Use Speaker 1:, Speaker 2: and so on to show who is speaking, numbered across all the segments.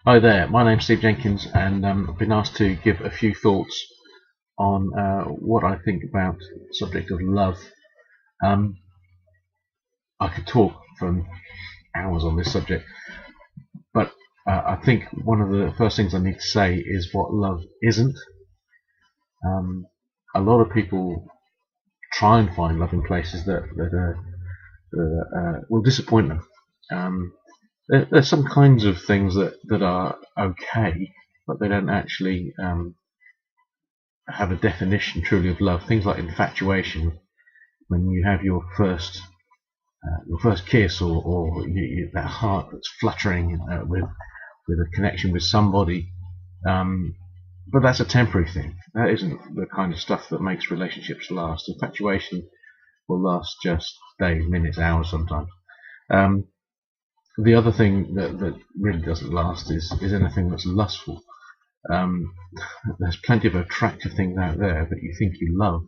Speaker 1: Hi there, my name's Steve Jenkins, and I've been asked to give a few thoughts on what I think about the subject of love. Um, I could talk for hours on this subject, but I think one of the first things I need to say is what love isn't. Um, a lot of people try and find love in places that will disappoint them. There's some kinds of things that are okay, but they don't actually have a definition truly of love. Things like infatuation, when you have your first kiss, or that heart that's fluttering with a connection with somebody. Um, but that's a temporary thing. That isn't the kind of stuff that makes relationships last. Infatuation will last just days, minutes, hours sometimes. Um, the other thing that really doesn't last is anything that's lustful. Um, there's plenty of attractive things out there that you think you love,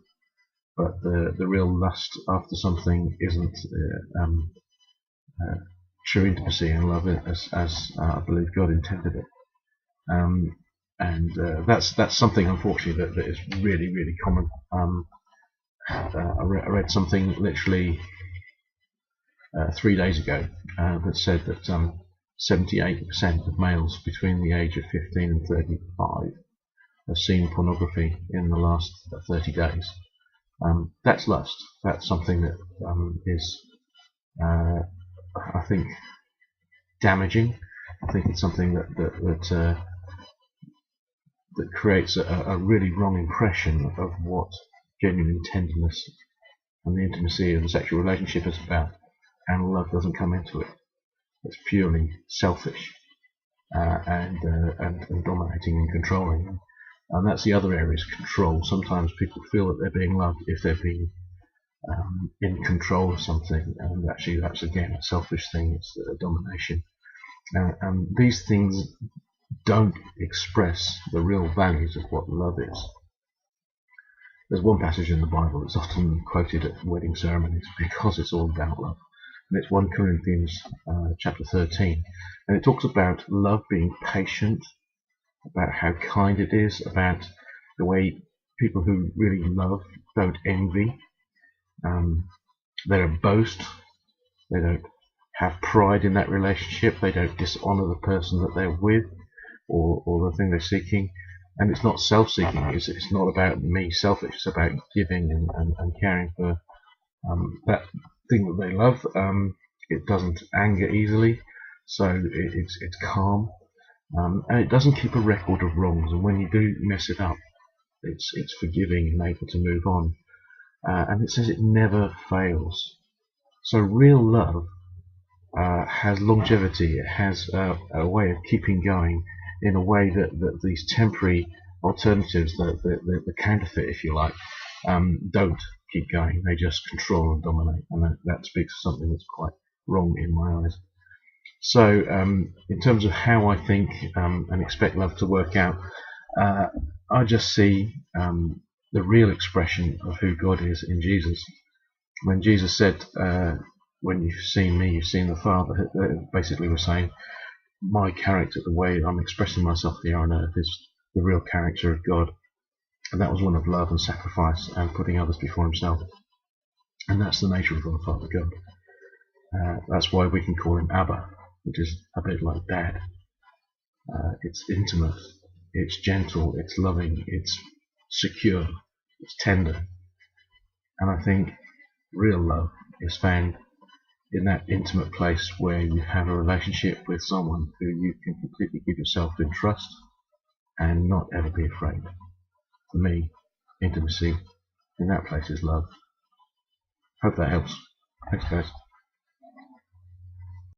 Speaker 1: but the real lust after something isn't uh, true intimacy and love as I believe God intended it. Um, and that's something, unfortunately, that is really common. I read something literally 3 days ago that said that 78% of males between the age of 15 and 35 have seen pornography in the last 30 days. That's lust. That's something that is, I think, damaging. I think it's something that creates a really wrong impression of what genuine tenderness and the intimacy of a sexual relationship is about, and love doesn't come into it. It's purely selfish and dominating and controlling. And that's the other area, is control. Sometimes people feel that they're being loved if they're being in control of something, and actually that's again a selfish thing. It's domination. And these things don't express the real values of what love is. There's one passage in the Bible that's often quoted at wedding ceremonies because it's all about love, and it's 1 Corinthians chapter 13, and it talks about love being patient, about how kind it is, about the way people who really love don't envy, they don't boast, they don't have pride in that relationship, they don't dishonor the person that they're with, or the thing they're seeking. And it's not self-seeking. It's not about me selfish. It's about giving and caring for that thing that they love. It doesn't anger easily, so it's calm, and it doesn't keep a record of wrongs. And when you do mess it up, it's forgiving and able to move on. And it says it never fails. So real love has longevity. It has a way of keeping going in a way that these temporary alternatives, the counterfeit, if you like, don't keep going. They just control and dominate, and that speaks to something that's quite wrong in my eyes. So, in terms of how I think and expect love to work out, I just see the real expression of who God is in Jesus. When Jesus said, when you've seen me, you've seen the Father, basically we're saying my character, the way I'm expressing myself here on earth, is the real character of God. And that was one of love and sacrifice and putting others before himself. And that's the nature of our Father God. That's why we can call him Abba, which is a bit like Dad. It's intimate, it's gentle, it's loving, it's secure, it's tender. And I think real love is found in that intimate place where you have a relationship with someone who you can completely give yourself in trust and not ever be afraid. For me, intimacy in that place is love. Hope that helps. Thanks, guys.